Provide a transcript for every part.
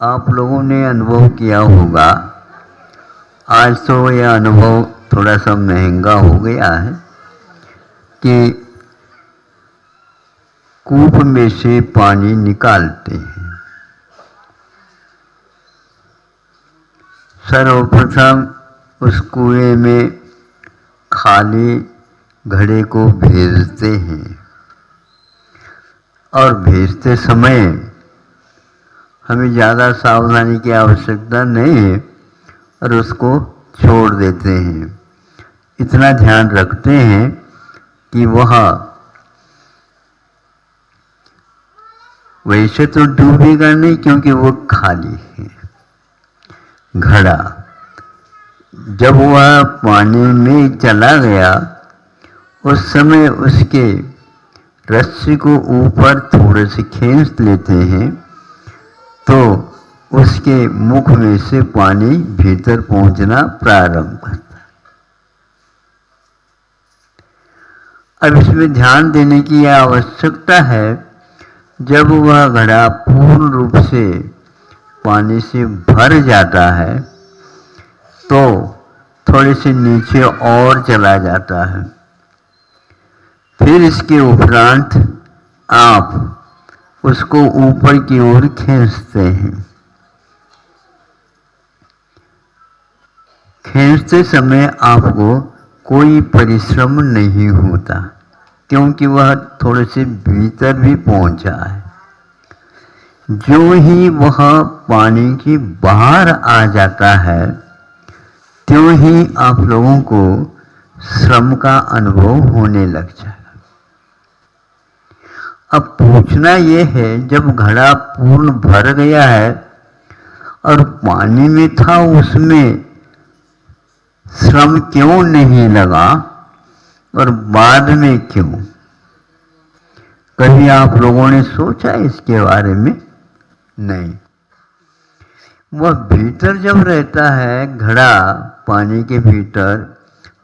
आप लोगों ने अनुभव किया होगा, आज तो यह अनुभव थोड़ा सा महंगा हो गया है कि कूप में से पानी निकालते हैं। सर्वप्रथम उस कुएं में खाली घड़े को भेजते हैं और भेजते समय हमें ज़्यादा सावधानी की आवश्यकता नहीं है और उसको छोड़ देते हैं। इतना ध्यान रखते हैं कि वह वैसे तो डूबेगा नहीं क्योंकि वो खाली है घड़ा। जब वह पानी में चला गया उस समय उसके रस्सी को ऊपर थोड़े से खींच लेते हैं तो उसके मुख में से पानी भीतर पहुंचना प्रारंभ करता है। अब इसमें ध्यान देने की यह आवश्यकता है, जब वह घड़ा पूर्ण रूप से पानी से भर जाता है तो थोड़े से नीचे और चला जाता है। फिर इसके उपरांत आप उसको ऊपर की ओर खींचते हैं। खींचते समय आपको कोई परिश्रम नहीं होता क्योंकि वह थोड़े से भीतर भी पहुंचा है। जो ही वह पानी के बाहर आ जाता है त्यों ही आप लोगों को श्रम का अनुभव होने लग जाएगा। अब पूछना यह है, जब घड़ा पूर्ण भर गया है और पानी में था उसमें श्रम क्यों नहीं लगा और बाद में क्यों? कभी आप लोगों ने सोचा इसके बारे में? नहीं। वह भीतर जब रहता है घड़ा पानी के भीतर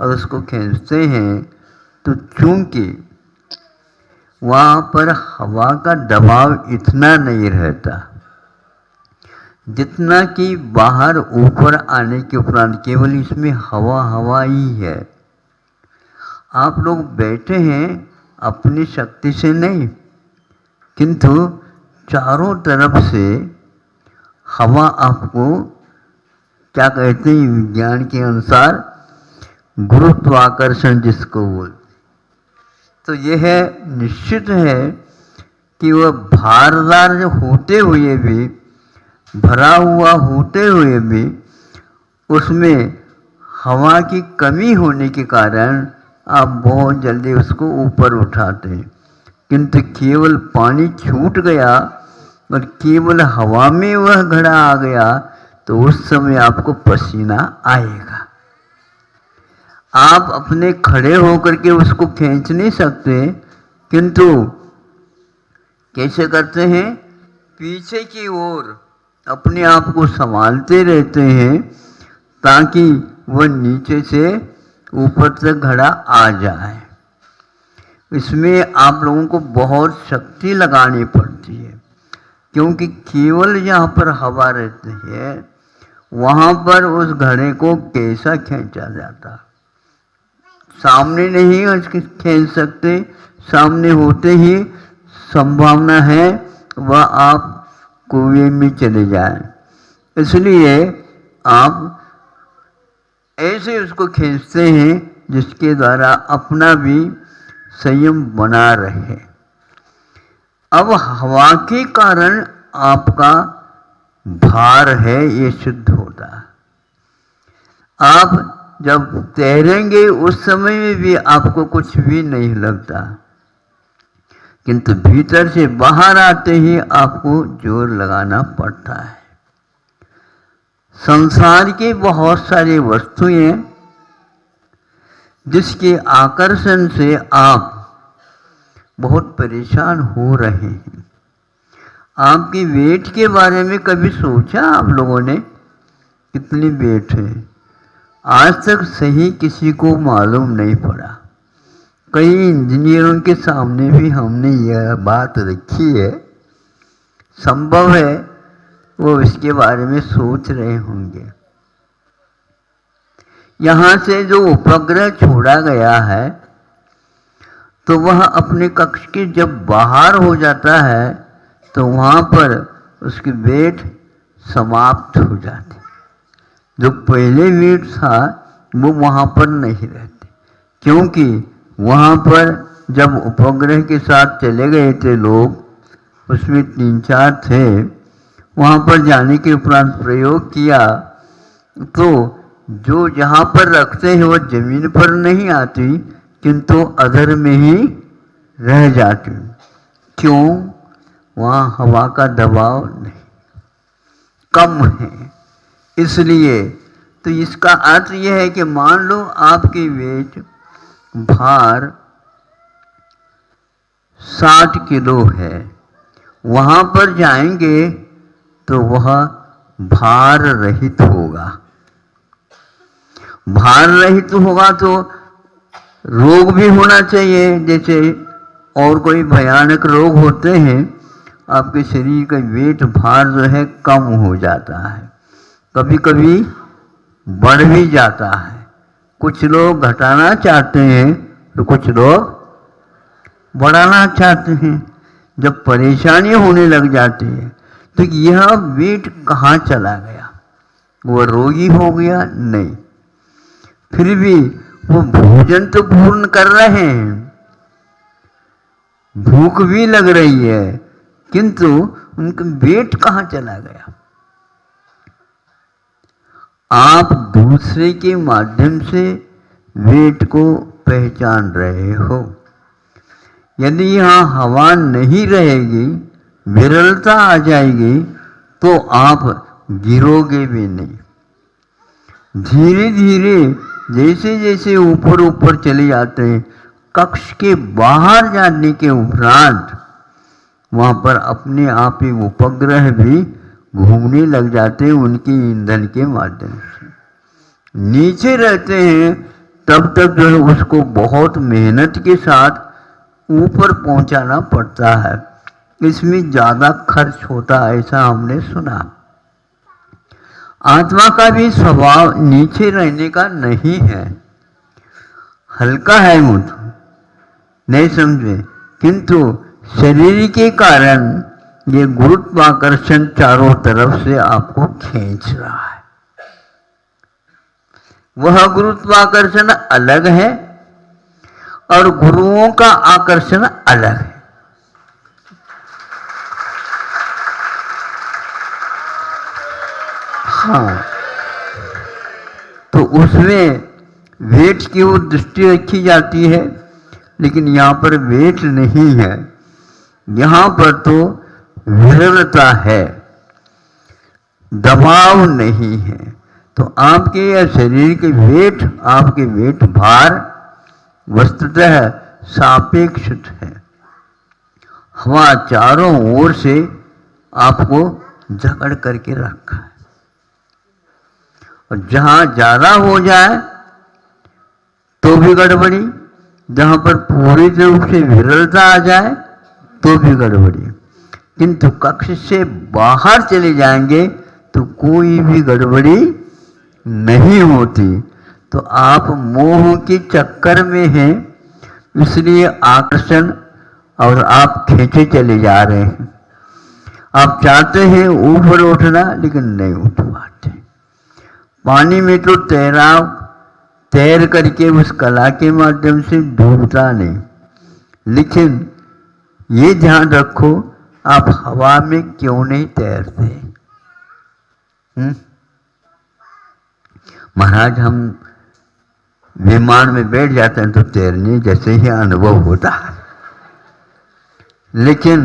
और उसको खींचते हैं तो चूंकि वहाँ पर हवा का दबाव इतना नहीं रहता जितना कि बाहर ऊपर आने के उपरांत केवल इसमें हवा ही है। आप लोग बैठे हैं अपनी शक्ति से नहीं, किंतु चारों तरफ से हवा आपको क्या कहते हैं विज्ञान के अनुसार गुरुत्वाकर्षण जिसको बोलते, तो यह निश्चित है कि वह भारदार होते हुए भी, भरा हुआ होते हुए भी उसमें हवा की कमी होने के कारण आप बहुत जल्दी उसको ऊपर उठाते हैं। किंतु केवल पानी छूट गया और केवल हवा में वह घड़ा आ गया तो उस समय आपको पसीना आएगा। आप अपने खड़े होकर के उसको खींच नहीं सकते, किंतु कैसे करते हैं? पीछे की ओर अपने आप को संभालते रहते हैं ताकि वह नीचे से ऊपर तक घड़ा आ जाए। इसमें आप लोगों को बहुत शक्ति लगानी पड़ती है क्योंकि केवल जहाँ पर हवा रहती है वहाँ पर उस घड़े को कैसा खींचा जाता। सामने नहीं खींच सकते, सामने होते ही संभावना है वह आप कुएं में चले जाएं। इसलिए आप ऐसे उसको खींचते हैं जिसके द्वारा अपना भी संयम बना रहे। अब हवा के कारण आपका भार है ये सिद्ध होता है। आप जब तैरेंगे उस समय में भी आपको कुछ भी नहीं लगता, किंतु भीतर से बाहर आते ही आपको जोर लगाना पड़ता है। संसार की बहुत सारी वस्तुएं जिसके आकर्षण से आप बहुत परेशान हो रहे हैं। आपकी वेट के बारे में कभी सोचा आप लोगों ने? कितनी वेट है? आज तक सही किसी को मालूम नहीं पड़ा। कई इंजीनियरों के सामने भी हमने यह बात रखी है। संभव है वो इसके बारे में सोच रहे होंगे। यहाँ से जो उपग्रह छोड़ा गया है तो वह अपने कक्ष के जब बाहर हो जाता है तो वहाँ पर उसके वेट समाप्त हो जाते। जो पहले वेट था वो वहाँ पर नहीं रहते, क्योंकि वहाँ पर जब उपग्रह के साथ चले गए थे लोग, उसमें 3-4 थे, वहाँ पर जाने के उपरांत प्रयोग किया तो जो जहाँ पर रखते हैं वो जमीन पर नहीं आती किंतु अधर में ही रह जाती। क्यों? वहाँ हवा का दबाव नहीं, कम है, इसलिए। तो इसका अर्थ यह है कि मान लो आपकी वेट भार 60 किलो है, वहाँ पर जाएंगे तो वह भार रहित होगा। भार रहित होगा तो रोग भी होना चाहिए, जैसे और कोई भयानक रोग होते हैं, आपके शरीर का वेट भार जो है कम हो जाता है, कभी कभी बढ़ भी जाता है। कुछ लोग घटाना चाहते हैं तो कुछ लोग बढ़ाना चाहते हैं। जब परेशानी होने लग जाती है तो यह वेट कहाँ चला गया? वो रोगी हो गया? नहीं, फिर भी वो भोजन तो पूर्ण कर रहे हैं, भूख भी लग रही है, किंतु उनका वेट कहाँ चला गया? आप दूसरे के माध्यम से वेट को पहचान रहे हो। यदि यहाँ हवा नहीं रहेगी, विरलता आ जाएगी, तो आप गिरोगे भी नहीं। धीरे धीरे जैसे जैसे ऊपर ऊपर चले जाते हैं, कक्ष के बाहर जाने के उपरांत वहाँ पर अपने आप ही उपग्रह भी घूमने लग जाते हैं उनके ईंधन के माध्यम से। नीचे रहते हैं तब तक जो है उसको बहुत मेहनत के साथ ऊपर पहुंचाना पड़ता है, इसमें ज़्यादा खर्च होता है, ऐसा हमने सुना। आत्मा का भी स्वभाव नीचे रहने का नहीं है, हल्का है मुझ नहीं समझे, किंतु शरीर के कारण ये गुरुत्वाकर्षण चारों तरफ से आपको खींच रहा है। वह गुरुत्वाकर्षण अलग है और गुरुओं का आकर्षण अलग है। हाँ, तो उसमें वेट की वो दृष्टि रखी जाती है, लेकिन यहाँ पर वेट नहीं है, यहाँ पर तो विरलता है, दबाव नहीं है। तो आपके या शरीर के वेट, आपके वेट भार वस्तुतः सापेक्ष है। हवा चारों ओर से आपको जकड़ करके रखा है, और जहाँ ज़्यादा हो जाए तो भी गड़बड़ी, जहाँ पर पूरी रूप से विरलता आ जाए तो भी गड़बड़ी। किंतु कक्ष से बाहर चले जाएंगे तो कोई भी गड़बड़ी नहीं होती। तो आप मोह के चक्कर में हैं, इसलिए आकर्षण और आप खींचे चले जा रहे हैं। आप चाहते हैं ऊपर उठना, लेकिन नहीं उठ पाते। पानी में तो तैर करके उस कला के माध्यम से डूबता नहीं, लेकिन ये ध्यान रखो आप हवा में क्यों नहीं तैरते। महाराज हम विमान में बैठ जाते हैं तो तैरने जैसे ही अनुभव होता है, लेकिन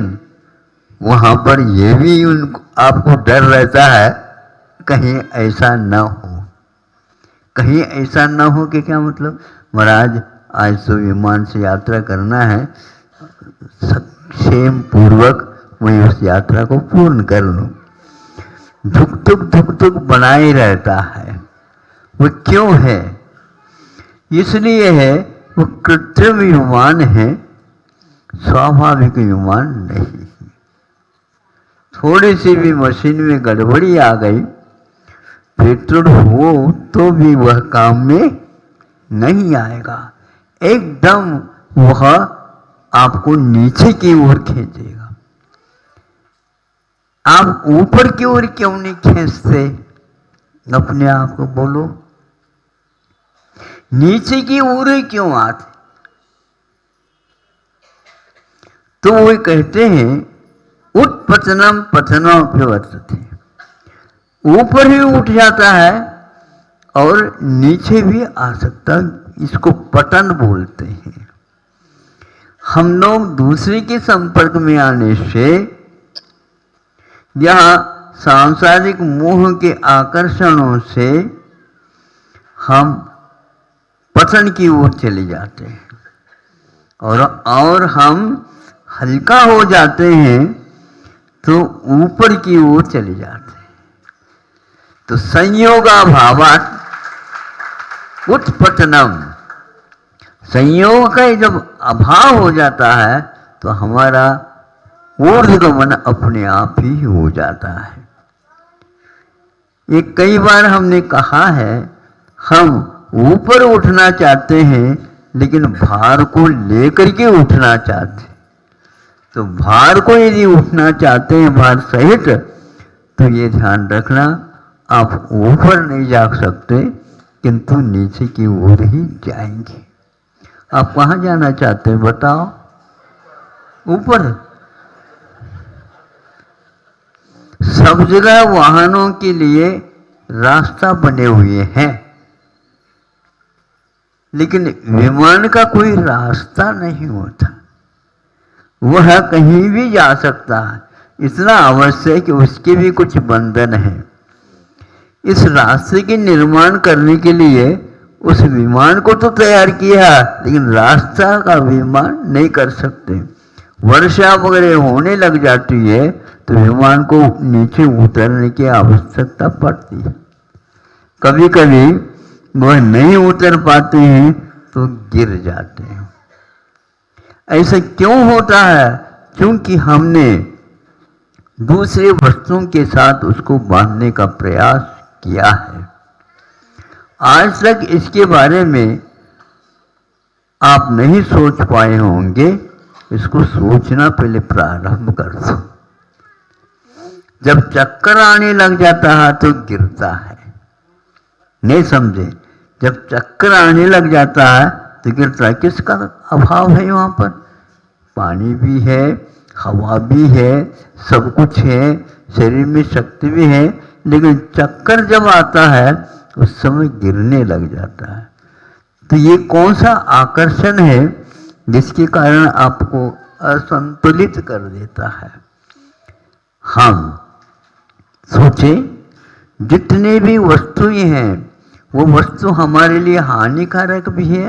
वहाँ पर ये भी आपको डर रहता है कहीं ऐसा न हो। कहीं ऐसा न हो कि क्या मतलब, महाराज आज तो विमान से यात्रा करना है, क्षेम पूर्वक मैं उस यात्रा को पूर्ण कर लूँ। धुक धुक बनाए रहता है। वो क्यों है? इसलिए है वो कृत्रिम विमान है, स्वाभाविक विमान नहीं। थोड़ी सी भी मशीन में गड़बड़ी आ गई, पेट्रोल हो तो भी वह काम में नहीं आएगा। एकदम वह आपको नीचे की ओर खींचेगा। आप ऊपर की ओर क्यों नहीं खींचते? अपने आप को बोलो, नीचे की ओर ही क्यों आते? तो वो कहते हैं उत्पतनम पतनम प्रवर्तते, ऊपर ही उठ जाता है और नीचे भी आ सकता, इसको पतन बोलते हैं। हम लोग दूसरे के संपर्क में आने से या सांसारिक मोह के आकर्षणों से हम पतन की ओर चले जाते हैं और हम हल्का हो जाते हैं तो ऊपर की ओर चले जाते हैं। तो संयोगाभावात् उत्पतनम, संयोग का जब अभाव हो जाता है तो हमारा ऊर्ध्वगमन अपने आप ही हो जाता है। ये कई बार हमने कहा है, हम ऊपर उठना चाहते हैं लेकिन भार को लेकर के उठना चाहते हैं। तो भार को यदि उठना चाहते हैं भार सहित, तो ये ध्यान रखना आप ऊपर नहीं जा सकते किंतु नीचे की ओर ही जाएंगे। आप कहाँ जाना चाहते हैं बताओ? ऊपर। सब जगह वाहनों के लिए रास्ता बने हुए हैं, लेकिन विमान का कोई रास्ता नहीं होता। वह कहीं भी जा सकता है, इतना अवश्य है कि उसके भी कुछ बंधन है। इस रास्ते के निर्माण करने के लिए उस विमान को तो तैयार किया, लेकिन रास्ता का विमान नहीं कर सकते। वर्षा वगैरह होने लग जाती है तो विमान को नीचे उतरने की आवश्यकता पड़ती है। कभी कभी वह नहीं उतर पाते हैं तो गिर जाते हैं। ऐसा क्यों होता है? क्योंकि हमने दूसरे वस्तुओं के साथ उसको बांधने का प्रयास किया है। आज तक इसके बारे में आप नहीं सोच पाए होंगे, इसको सोचना पहले प्रारंभ कर दो। जब चक्कर आने लग जाता है तो गिरता है, नहीं समझे? जब चक्कर आने लग जाता है तो गिरता है। किसका अभाव है? वहाँ पर पानी भी है, हवा भी है, सब कुछ है, शरीर में शक्ति भी है, लेकिन चक्कर जब आता है उस समय गिरने लग जाता है। तो ये कौन सा आकर्षण है जिसके कारण आपको असंतुलित कर देता है? हम सोचे जितने भी वस्तुएं हैं वो वस्तु हमारे लिए हानिकारक भी है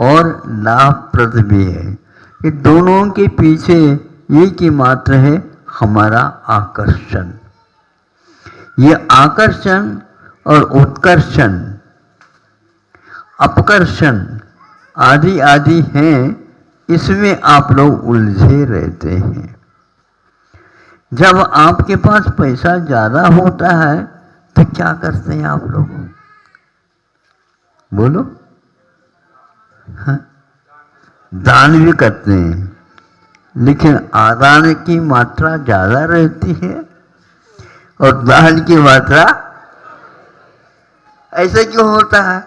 और लाभप्रद भी है। ये दोनों के पीछे एक ही मात्र है, हमारा आकर्षण। ये आकर्षण और उत्कर्षण, अपकर्षण आदि आदि हैं, इसमें आप लोग उलझे रहते हैं। जब आपके पास पैसा ज़्यादा होता है तो क्या करते हैं आप लोग? बोलो। हाँ? दान भी करते हैं, लेकिन आदान की मात्रा ज़्यादा रहती है और दान की मात्रा, ऐसा क्यों होता है?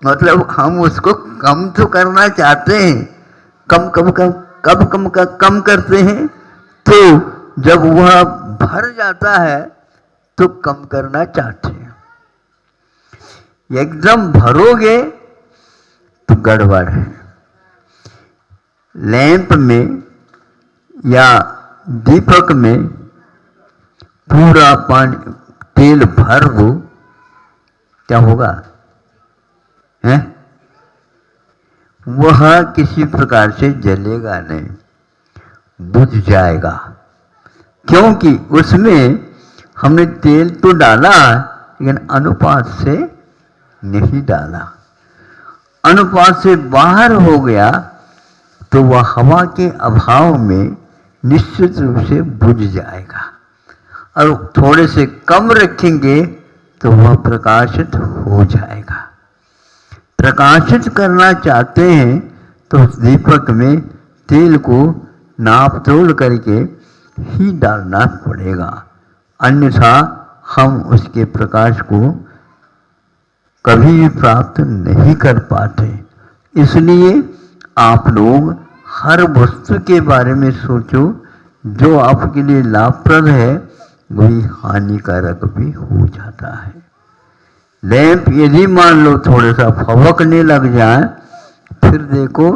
मतलब हम उसको कम तो करना चाहते हैं, कम करते हैं, तो जब वह भर जाता है तो कम करना चाहते हैं। एकदम भरोगे तो गड़बड़ है। लैंप में या दीपक में पूरा पानी तेल भर दो, क्या होगा? है? वह किसी प्रकार से जलेगा नहीं, बुझ जाएगा। क्योंकि उसमें हमने तेल तो डाला लेकिन अनुपात से नहीं डाला। अनुपात से बाहर हो गया तो वह हवा के अभाव में निश्चित रूप से बुझ जाएगा। और थोड़े से कम रखेंगे तो वह प्रकाशित हो जाएगा। प्रकाशित करना चाहते हैं तो उस दीपक में तेल को नाप तोल करके ही डालना पड़ेगा, अन्यथा हम उसके प्रकाश को कभी भी प्राप्त नहीं कर पाते। इसलिए आप लोग हर वस्तु के बारे में सोचो जो आपके लिए लाभप्रद है वही हानिकारक भी हो जाता है। लैंप यदि मान लो थोड़ा सा फवकने लग जाए, फिर देखो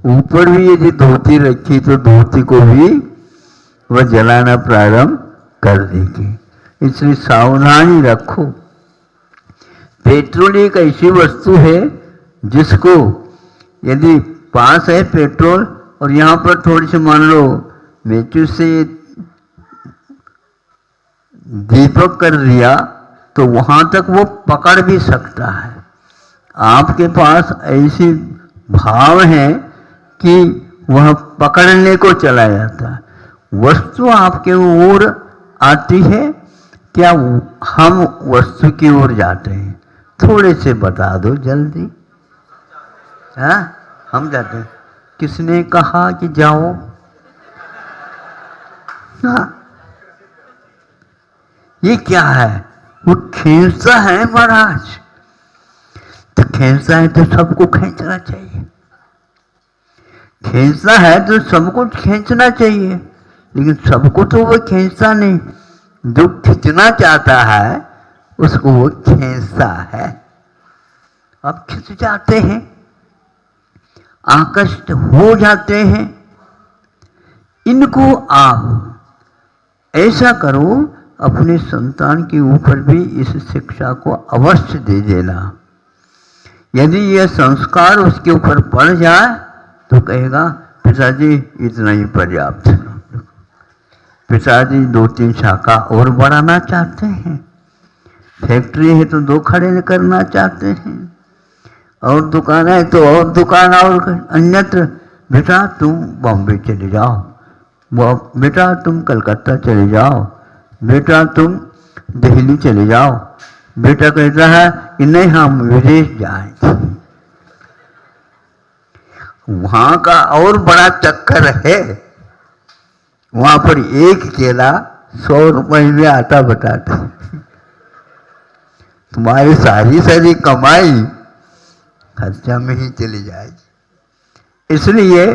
ऊपर भी यदि धोती रखी तो धोती को भी वह जलाना प्रारंभ कर देगी। इसलिए सावधानी रखो। पेट्रोल एक ऐसी वस्तु है जिसको यदि पास है पेट्रोल और यहाँ पर थोड़ी सी मान लो मेचू से दीपक कर दिया तो वहाँ तक वो पकड़ भी सकता है। आपके पास ऐसी भाव है कि वह पकड़ने को चला जाता है। वस्तु आपके ओर आती है, क्या हम वस्तु की ओर जाते हैं? थोड़े से बता दो जल्दी। हाँ, हम जाते हैं। किसने कहा कि जाओ? हाँ, ये क्या है? वो खींचता है महाराज। तो खींचता है तो सबको खींचना चाहिए। खींचता है तो सबको खींचना चाहिए, लेकिन सबको तो वो खींचता नहीं। जो खींचना चाहता है उसको वो खींचता है। अब खिंच जाते हैं, आकर्षित हो जाते हैं। इनको आप ऐसा करो, अपने संतान के ऊपर भी इस शिक्षा को अवश्य दे देना। यदि यह संस्कार उसके ऊपर पड़ जाए तो कहेगा पिताजी इतना ही पर्याप्त। पिताजी 2-3 शाखा और बढ़ाना चाहते हैं, फैक्ट्री है तो 2 खड़े करना चाहते हैं, और दुकान है तो और दुकान और अन्यत्र। बेटा तुम बॉम्बे चले जाओ, बेटा तुम कलकत्ता चले जाओ, बेटा तुम दिल्ली चले जाओ। बेटा कहता है कि नहीं हम विदेश जाएंगे। वहां का और बड़ा चक्कर है, वहां पर एक केला 100 रुपए में आता बताते। तुम्हारी सारी कमाई खर्चा में ही चली जाएगी। इसलिए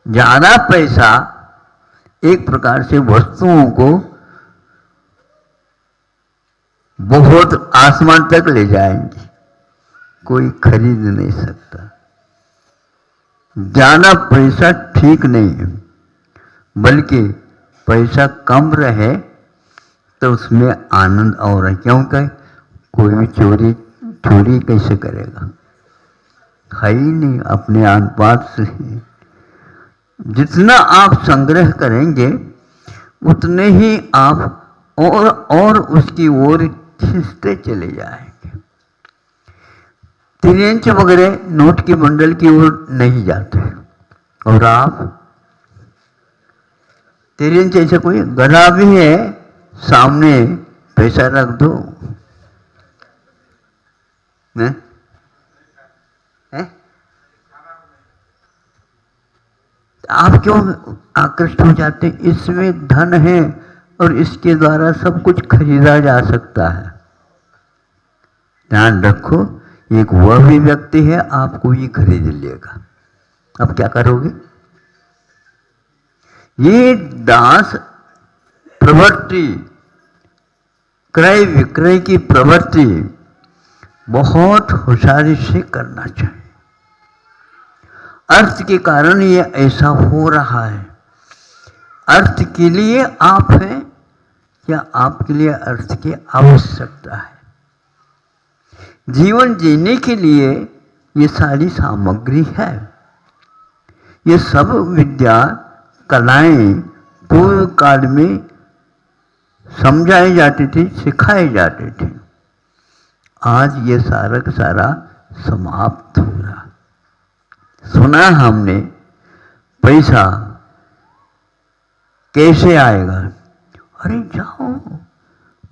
ज्यादा पैसा एक प्रकार से वस्तुओं को बहुत आसमान तक ले जाएंगे, कोई खरीद नहीं सकता। ज्यादा पैसा ठीक नहीं है, बल्कि पैसा कम रहे तो उसमें आनंद और है। क्योंकि कोई भी चोरी कैसे करेगा? है ही नहीं, अपने आसपास से। जितना आप संग्रह करेंगे उतने ही आप और उसकी ओर खींचते चले जाएंगे। 3 इंच वगैरह नोट के बंडल की ओर नहीं जाते, और आप 3 इंच ऐसा कोई गधा भी है, सामने पैसा रख दो, है? आप क्यों आकृष्ट हो जाते? इसमें धन है और इसके द्वारा सब कुछ खरीदा जा सकता है। ध्यान रखो, एक वह भी व्यक्ति है आपको ये खरीद लेगा। अब क्या करोगे? ये दास प्रवृत्ति, क्रय विक्रय की प्रवृत्ति बहुत होशियारी से करना चाहिए। अर्थ के कारण ये ऐसा हो रहा है। अर्थ के लिए आप हैं या आपके लिए अर्थ की आवश्यकता है? जीवन जीने के लिए ये सारी सामग्री है। ये सब विद्या कलाएं पूर्व काल में समझाई जाती थी, सिखाए जाते थे। आज ये सारा का सारा समाप्त हो रहा। सुना हमने पैसा कैसे आएगा, अरे जाओ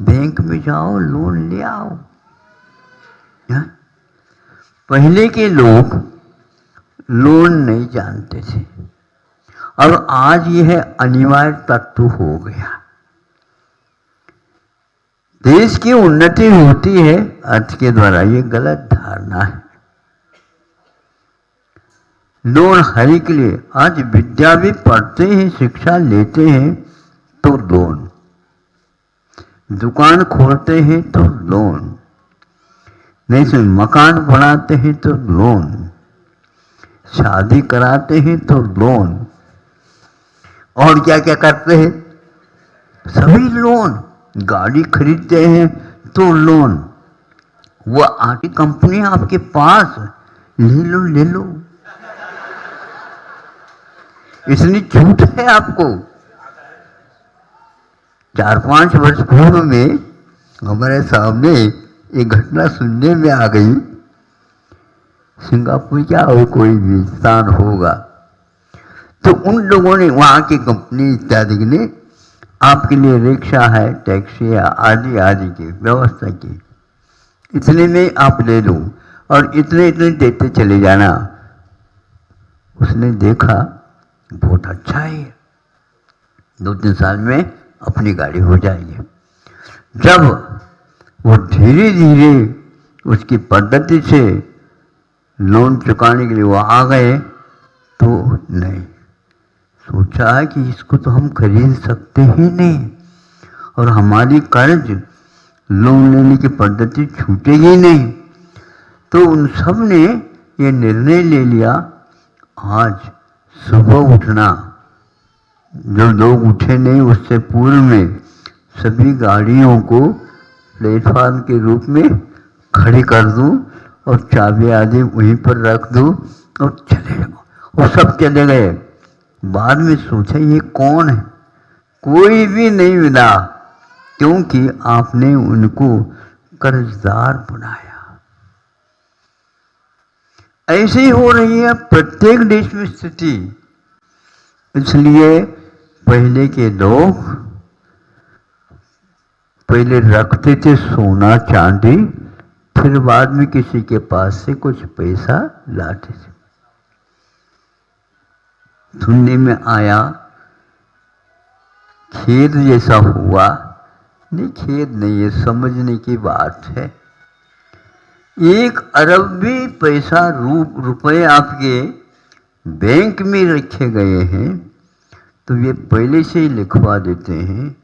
बैंक में जाओ, लोन ले आओ। या? पहले के लोग लोन नहीं जानते थे और आज यह अनिवार्य तत्व हो गया। देश की उन्नति होती है अर्थ के द्वारा, ये गलत धारणा है। लोन हर के लिए, आज विद्या भी पढ़ते हैं, शिक्षा लेते हैं तो लोन, दुकान खोलते हैं तो लोन, नहीं तो मकान बनाते हैं तो लोन, शादी कराते हैं तो लोन, और क्या क्या करते हैं, सभी लोन। गाड़ी खरीदते हैं तो लोन। वो आटी कंपनी आपके पास, ले लो ले लो, इतनी छूट है आपको। 4-5 वर्ष पूर्व में हमारे सामने एक घटना सुनने में आ गई। सिंगापुर क्या हो, कोई भी स्थान होगा, तो उन लोगों ने, वहाँ की कंपनी इत्यादि ने आपके लिए रिक्शा है, टैक्सी है, आदि आदि की व्यवस्था की। इतने में आप ले लो और इतने इतने देते चले जाना। उसने देखा बहुत अच्छा है, 2-3 साल में अपनी गाड़ी हो जाएगी। जब वो धीरे धीरे उसकी पद्धति से लोन चुकाने के लिए वो आ गए तो नहीं, सोचा है कि इसको तो हम खरीद सकते ही नहीं और हमारी कर्ज लोन लेने की पद्धति छूटेगी नहीं। तो उन सब ने ये निर्णय ले लिया, आज सुबह उठना, जो लोग उठे नहीं उससे पूर्व में सभी गाड़ियों को प्लेटफार्म के रूप में खड़ी कर दूं और चाबी आदि वहीं पर रख दूं और चले जाओ। और सब चले गए। बाद में सोचा ये कौन है, कोई भी नहीं मिला, क्योंकि आपने उनको कर्जदार बनाया। ऐसे ही हो रही है प्रत्येक देश में स्थिति। इसलिए पहले के लोग पहले रखते थे सोना चांदी, फिर बाद में किसी के पास से कुछ पैसा लाते थे। सुनने में आया खेद जैसा हुआ, नहीं खेद नहीं है, समझने की बात है। 1 अरब भी पैसा रुपए आपके बैंक में रखे गए हैं तो ये पहले से ही लिखवा देते हैं।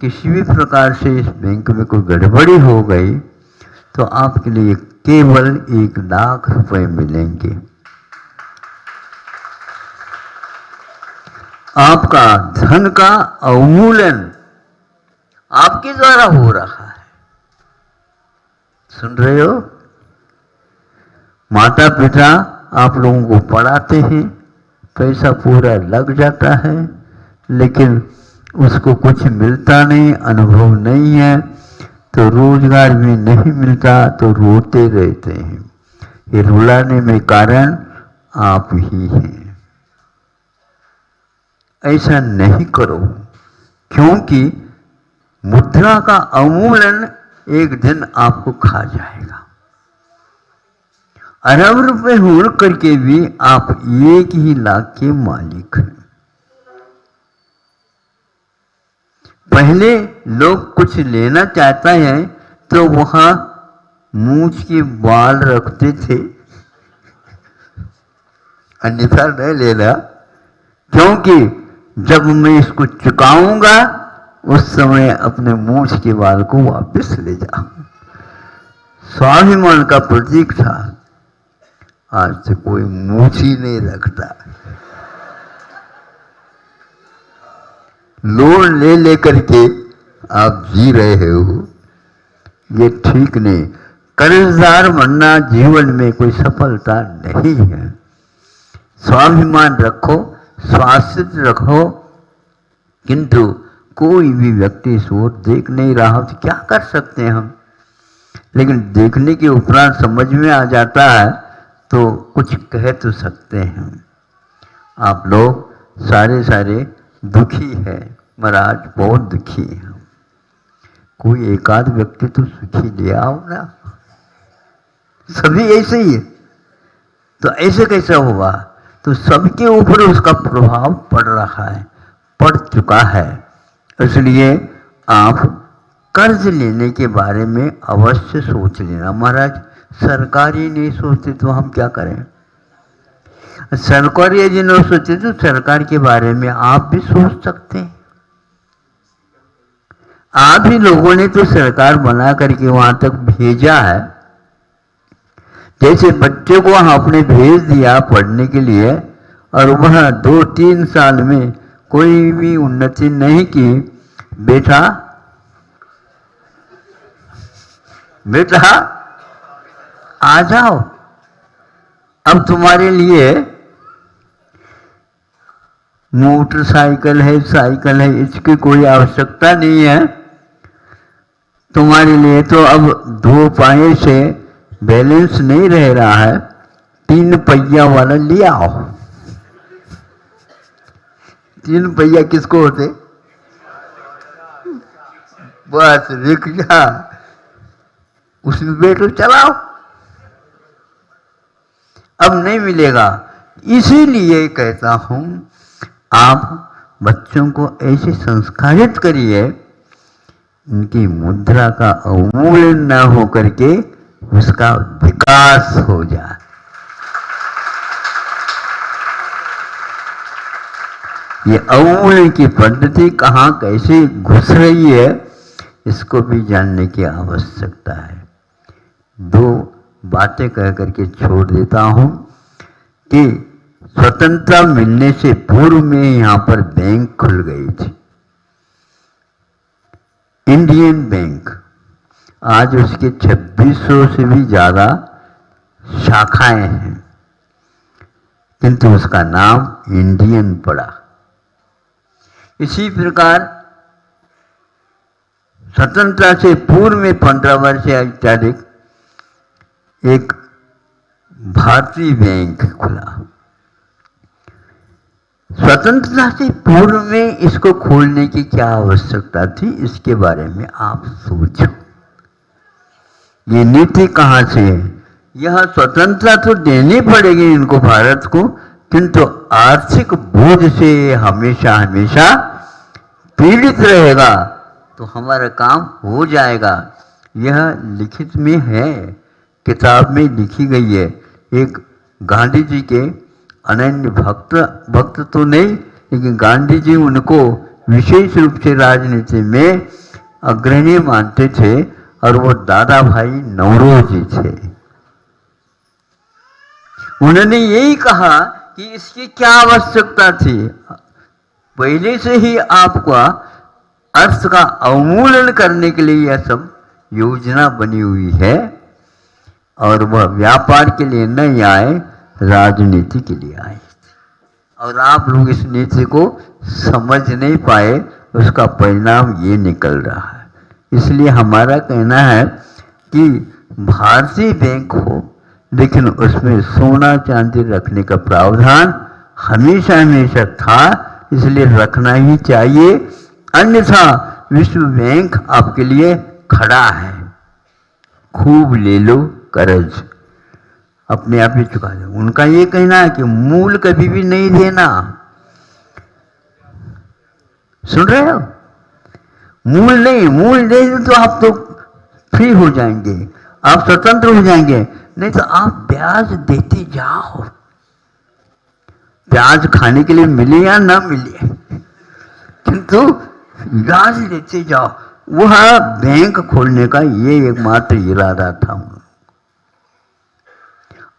किसी भी प्रकार से इस बैंक में कोई गड़बड़ी हो गई तो आपके लिए केवल 1 लाख रुपए मिलेंगे। आपका धन का अवमूल्यन आपके द्वारा हो रहा है। सुन रहे हो? माता पिता आप लोगों को पढ़ाते हैं, पैसा पूरा लग जाता है, लेकिन उसको कुछ मिलता नहीं, अनुभव नहीं है, तो रोजगार भी नहीं मिलता तो रोते रहते हैं। ये रुलाने में कारण आप ही हैं। ऐसा नहीं करो, क्योंकि मुद्रा का अवमूल्यन एक दिन आपको खा जाएगा। अरब रुपए होने करके भी आप 1 ही लाख के मालिक हैं। पहले लोग कुछ लेना चाहता है तो वहां मूछ के बाल रखते थे, अन्यथा नहीं लेना, क्योंकि जब मैं इसको चुकाऊंगा उस समय अपने मूछ के बाल को वापस ले जाऊं। स्वाभिमान का प्रतीक था। आज से कोई मूछ ही नहीं रखता। लोन ले लेकर के आप जी रहे हो, ये ठीक नहीं। कर्जदार बनना जीवन में कोई सफलता नहीं है। स्वाभिमान रखो, स्वास्थ्य रखो, किंतु कोई भी व्यक्ति इस ओर देख नहीं रहा हो तो क्या कर सकते हैं हम। लेकिन देखने के उपरांत समझ में आ जाता है तो कुछ कह तो सकते हैं। आप लोग सारे दुखी हैं, महाराज बहुत दुखी है, कोई एक आध व्यक्ति तो सुखी ले आओ ना, सभी ऐसे ही है। तो ऐसे कैसे हुआ? तो सबके ऊपर उसका प्रभाव पड़ रहा है, पड़ चुका है। इसलिए आप कर्ज लेने के बारे में अवश्य सोच लेना। महाराज सरकार ही नहीं सोचती तो हम क्या करें? सरकार यदि नहीं सोचती तो सरकार के बारे में आप भी सोच सकते हैं। आप ही लोगों ने तो सरकार बना करके वहां तक भेजा है। जैसे बच्चे को आपने भेज दिया पढ़ने के लिए और वह 2-3 साल में कोई भी उन्नति नहीं की, बेटा बेटा आ जाओ, अब तुम्हारे लिए मोटरसाइकिल है, साइकिल है, इसकी कोई आवश्यकता नहीं है। तुम्हारे लिए तो अब 2 पाए से बैलेंस नहीं रह रहा है, 3 पहिया वाला ले आओ। 3 पहिया किसको होते? बस रिक्शा, उसमें बैठो चलाओ। अब नहीं मिलेगा। इसीलिए कहता हूं आप बच्चों को ऐसे संस्कारित करिए, उनकी मुद्रा का अवमूल्यन न हो करके उसका विकास हो जाए। ये अवमूल्यन की पद्धति कहाँ कैसे घुस रही है, इसको भी जानने की आवश्यकता है। 2 बातें कह करके छोड़ देता हूं कि स्वतंत्रता मिलने से पूर्व में यहाँ पर बैंक खुल गई थी, इंडियन बैंक। आज उसके 2600 से भी ज़्यादा शाखाएं हैं, किंतु उसका नाम इंडियन पड़ा। इसी प्रकार स्वतंत्रता से पूर्व में 15 वर्ष से अधिक एक भारतीय बैंक खुला। स्वतंत्रता से पूर्व में इसको खोलने की क्या आवश्यकता थी, इसके बारे में आप सोचो। ये नीति कहाँ से है? यह स्वतंत्रता तो देनी पड़ेगी इनको, भारत को, किंतु आर्थिक बोझ से हमेशा हमेशा पीड़ित रहेगा तो हमारा काम हो जाएगा। यह लिखित में है, किताब में लिखी गई है। एक गांधी जी के अनन्य भक्त तो नहीं, लेकिन गांधी जी उनको विशेष रूप से राजनीति में अग्रणी मानते थे, और वो दादा भाई नौरोजी थे। उन्होंने यही कहा कि इसकी क्या आवश्यकता थी, पहले से ही आपका अर्थ का अवमूल्यन करने के लिए यह सब योजना बनी हुई है, और वह व्यापार के लिए नहीं आए, राजनीति के लिए आए। और आप लोग इस नीति को समझ नहीं पाए, उसका परिणाम ये निकल रहा है। इसलिए हमारा कहना है कि भारतीय बैंक हो, लेकिन उसमें सोना चांदी रखने का प्रावधान हमेशा हमेशा था, इसलिए रखना ही चाहिए। अन्यथा विश्व बैंक आपके लिए खड़ा है, खूब ले लो कर्ज, अपने आप ही चुका दो। उनका ये कहना है कि मूल कभी भी नहीं देना। सुन रहे हो? मूल नहीं, मूल दे दो तो आप तो फ्री हो जाएंगे, आप स्वतंत्र हो जाएंगे। नहीं तो आप ब्याज देते जाओ, ब्याज खाने के लिए मिले या ना मिले, किंतु ब्याज देते जाओ। वह बैंक खोलने का ये एकमात्र इरादा था।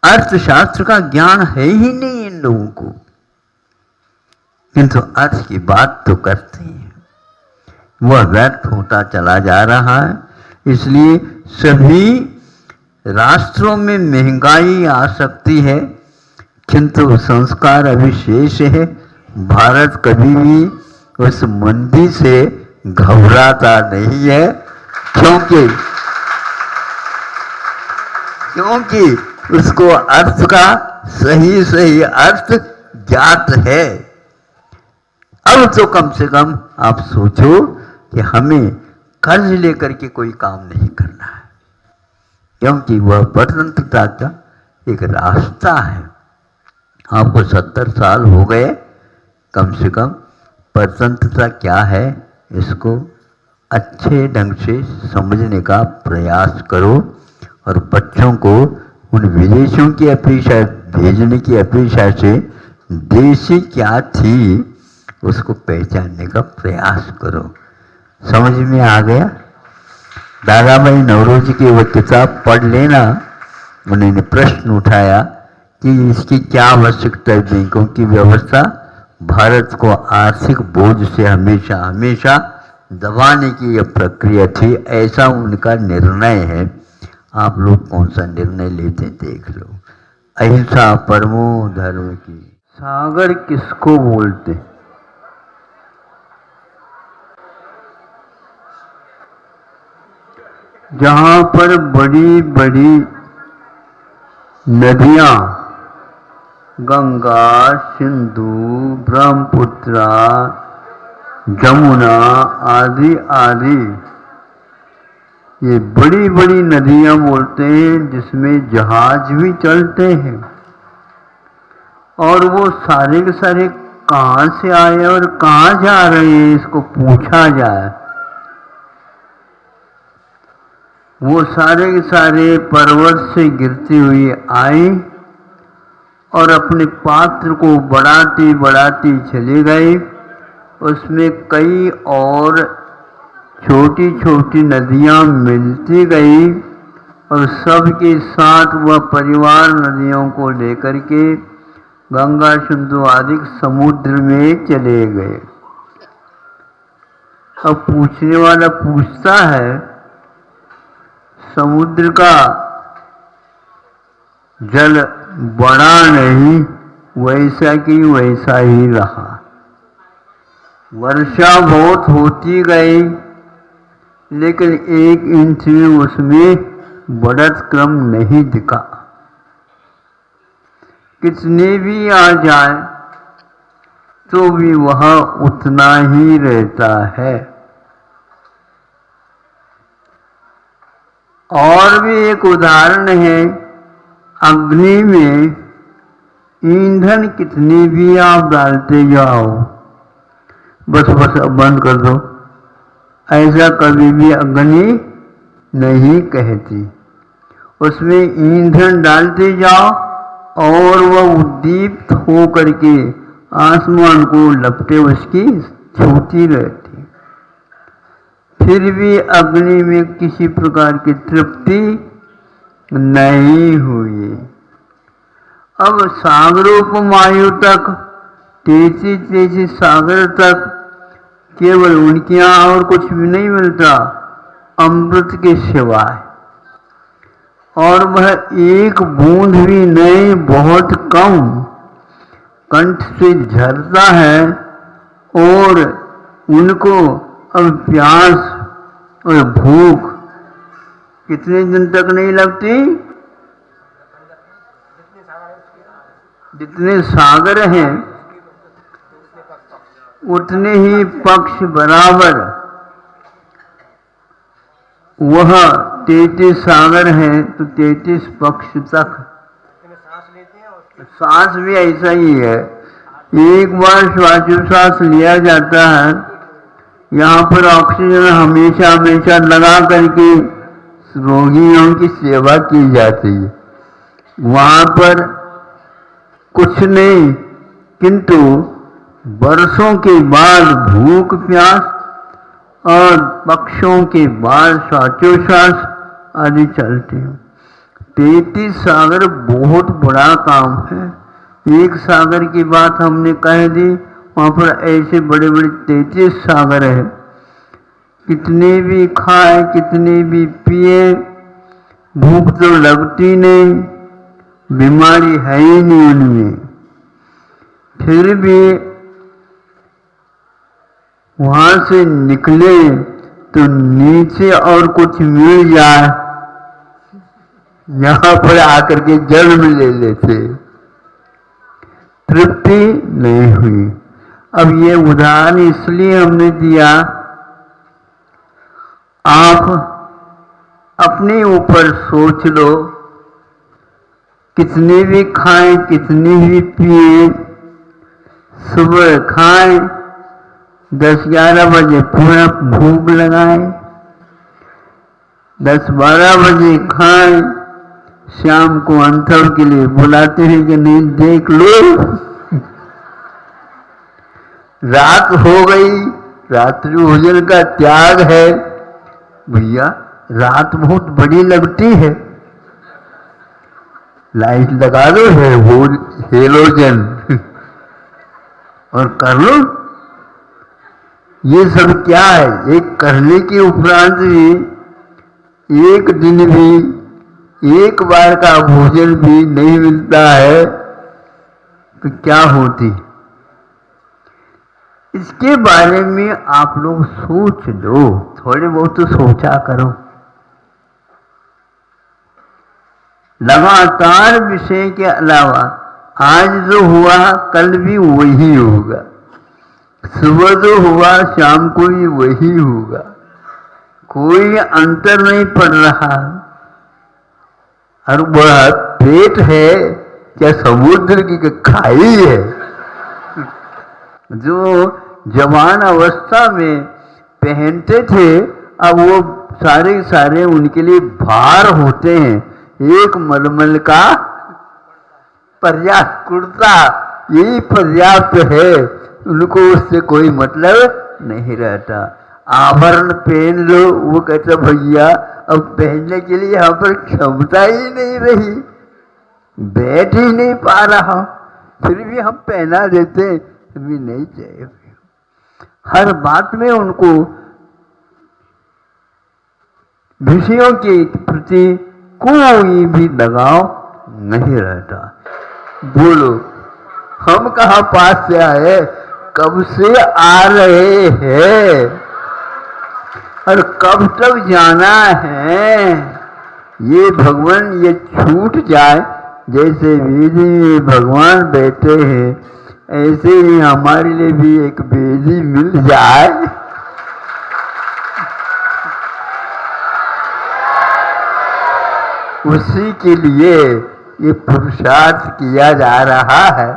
अर्थशास्त्र का ज्ञान है ही नहीं इन लोगों को, किंतु अर्थ की बात तो करते हैं। वह व्यर्थ होता चला जा रहा है। इसलिए सभी राष्ट्रों में महंगाई आ सकती है, किंतु संस्कार अभी शेष है। भारत कभी भी उस मंदी से घबराता नहीं है, क्योंकि उसको अर्थ का सही सही अर्थ ज्ञात है। अब तो कम से कम आप सोचो कि हमें कर्ज लेकर के कोई काम नहीं करना है, क्योंकि वह स्वतंत्रता का एक रास्ता है। आपको 70 साल हो गए, कम से कम स्वतंत्रता क्या है इसको अच्छे ढंग से समझने का प्रयास करो, और बच्चों को उन विदेशों की अपेक्षा भेजने की अपेक्षा से देशी क्या थी उसको पहचानने का प्रयास करो। समझ में आ गया? दादा भाई नौरोजी की वह किताब पढ़ लेना। उन्होंने प्रश्न उठाया कि इसकी क्या आवश्यकता है। बैंकों की व्यवस्था भारत को आर्थिक बोझ से हमेशा हमेशा दबाने की यह प्रक्रिया थी, ऐसा उनका निर्णय है। आप लोग कौन सा निर्णय लेते देख लो। अहिंसा परमो धर्म की। सागर किसको बोलते? जहां पर बड़ी बड़ी नदियां गंगा, सिंधु, ब्रह्मपुत्र, जमुना आदि आदि, ये बड़ी बड़ी नदियां बोलते हैं, जिसमें जहाज भी चलते हैं। और वो सारे के सारे कहाँ से आए और कहाँ जा रहे हैं इसको पूछा जाए, वो सारे के सारे पर्वत से गिरती हुई आई और अपने पात्र को बढ़ाती बढ़ाती चली गई। उसमें कई और छोटी छोटी नदियां मिलती गई और सबके साथ वह परिवार नदियों को लेकर के गंगा, सिंधु आदि समुद्र में चले गए। अब पूछने वाला पूछता है, समुद्र का जल बढ़ा नहीं, वैसा की वैसा ही रहा। वर्षा बहुत होती गई, लेकिन 1 इंच में उसमें बढ़त क्रम नहीं दिखा। कितने भी आ जाए तो भी वह उतना ही रहता है। और भी एक उदाहरण है, अग्नि में ईंधन कितनी भी आप डालते जाओ, बस अब बंद कर दो, ऐसा कभी भी अग्नि नहीं कहती। उसमें ईंधन डालते जाओ और वह उद्दीप्त हो करके आसमान को लपटे उसकी छूती रहती, फिर भी अग्नि में किसी प्रकार की तृप्ति नहीं हुई। अब सागरोपमायु तक 33 सागर तक केवल उनके यहाँ और कुछ भी नहीं मिलता अमृत के सिवाय, और वह एक बूंद भी नहीं, बहुत कम कंठ से झरता है। और उनको अब प्यास और भूख कितने दिन तक नहीं लगती, जितने सागर हैं उतने ही पक्ष बराबर। वह 33 सागर हैं तो 33 पक्ष तक सांस भी ऐसा ही है। एक बार श्वासोच्छ्वास लिया जाता है, यहाँ पर ऑक्सीजन हमेशा हमेशा लगा करके रोगियों की सेवा की जाती है। वहाँ पर कुछ नहीं, किंतु वर्षों के बाद भूख प्यास और पक्षों के बाद श्वासोच्छ्वास आदि चलते हैं। 33 सागर बहुत बड़ा काम है। एक सागर की बात हमने कह दी, वहाँ पर ऐसे बड़े बड़े 33 सागर है। कितने भी खाए कितने भी पिए, भूख तो लगती नहीं, बीमारी है ही नहीं उनमें, फिर भी वहां से निकले तो नीचे और कुछ मिल जाए, यहां पर आकर के जन्म ले लेते, तृप्ति नहीं हुई। अब ये उदाहरण इसलिए हमने दिया, आप अपने ऊपर सोच लो, कितनी भी खाएं कितनी भी पिए, सुबह खाएं 10-11 बजे पूरा भूख लगाएं, 10-12 बजे खाएं, शाम को अंतर के लिए बुलाते हैं कि नहीं देख लो रात हो गई, रात्रि भोजन का त्याग है। भैया रात बहुत बड़ी लगती है, लाइट लगा दो है हेलोजन और कर लो। ये सब क्या है, एक करने के उपरांत भी एक दिन भी एक बार का भोजन भी नहीं मिलता है तो क्या होती। इसके बारे में आप लोग सोच लो, थोड़े बहुत तो सोचा करो। लगातार विषय के अलावा आज जो हुआ कल भी वही होगा, सुबह जो हुआ शाम को भी वही होगा, कोई अंतर नहीं पड़ रहा। और वह पेट है क्या समुद्र की खाई है। जो जवान अवस्था में पहनते थे अब वो सारे सारे उनके लिए भार होते हैं। एक मलमल का पर्याप्त कुर्ता यही पर्याप्त है, उनको उससे कोई मतलब नहीं रहता। आभरण पहन लो, वो कहता भैया अब पहनने के लिए यहाँ पर क्षमता ही नहीं रही, बैठ ही नहीं पा रहा, फिर भी हम पहना देते, भी नहीं चाहिए। हर बात में उनको विषयों के प्रति कोई भी लगाव नहीं रहता। बोलो हम कहाँ पास से आए, कब से आ रहे हैं और कब तक जाना है। ये भगवान ये छूट जाए, जैसे वेदी में भगवान बैठे हैं ऐसे ही हमारे लिए भी एक वेदी मिल जाए। उसी के लिए ये पुरुषार्थ किया जा रहा है।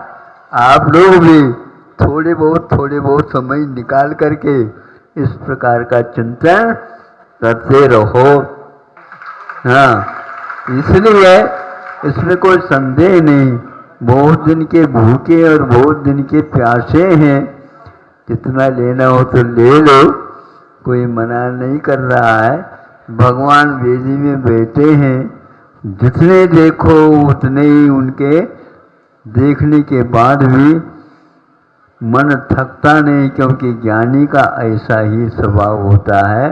आप लोग भी थोड़े बहुत समय निकाल करके इस प्रकार का चिंतन करते रहो। हाँ, इसलिए इसमें कोई संदेह नहीं, बहुत दिन के भूखे और बहुत दिन के प्यासे हैं, जितना लेना हो तो ले लो, कोई मना नहीं कर रहा है। भगवान वेदी में बैठे हैं, जितने देखो उतने ही उनके देखने के बाद भी मन थकता नहीं, क्योंकि ज्ञानी का ऐसा ही स्वभाव होता है।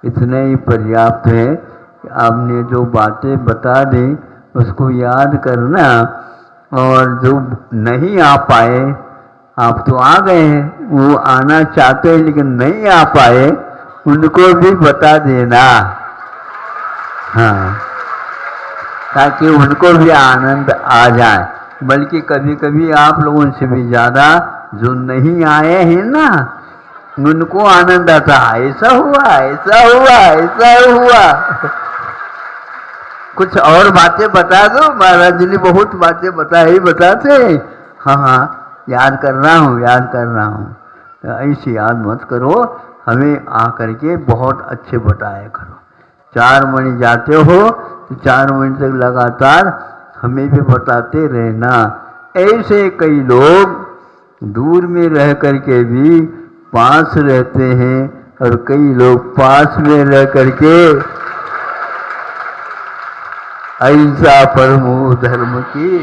इतने ही पर्याप्त है कि आपने जो बातें बता दी उसको याद करना, और जो नहीं आ पाए, आप तो आ गए हैं, वो आना चाहते हैं लेकिन नहीं आ पाए, उनको भी बता देना। हाँ, ताकि उनको भी आनंद आ जाए। बल्कि कभी कभी आप लोगों से भी ज़्यादा जो नहीं आए हैं ना, उनको आनंद आता, ऐसा हुआ ऐसा हुआ ऐसा हुआ। कुछ और बातें बता दो, महाराज जी ने बहुत बातें बताते। हाँ, याद कर रहा हूँ। तो ऐसी याद मत करो, हमें आकर के बहुत अच्छे बताया करो। 4 महीने जाते हो तो 4 महीने तक लगातार हमें भी बताते रहना। ऐसे कई लोग दूर में रह करके भी पास रहते हैं, और कई लोग पास में रह करके ऐसा परमो धर्म की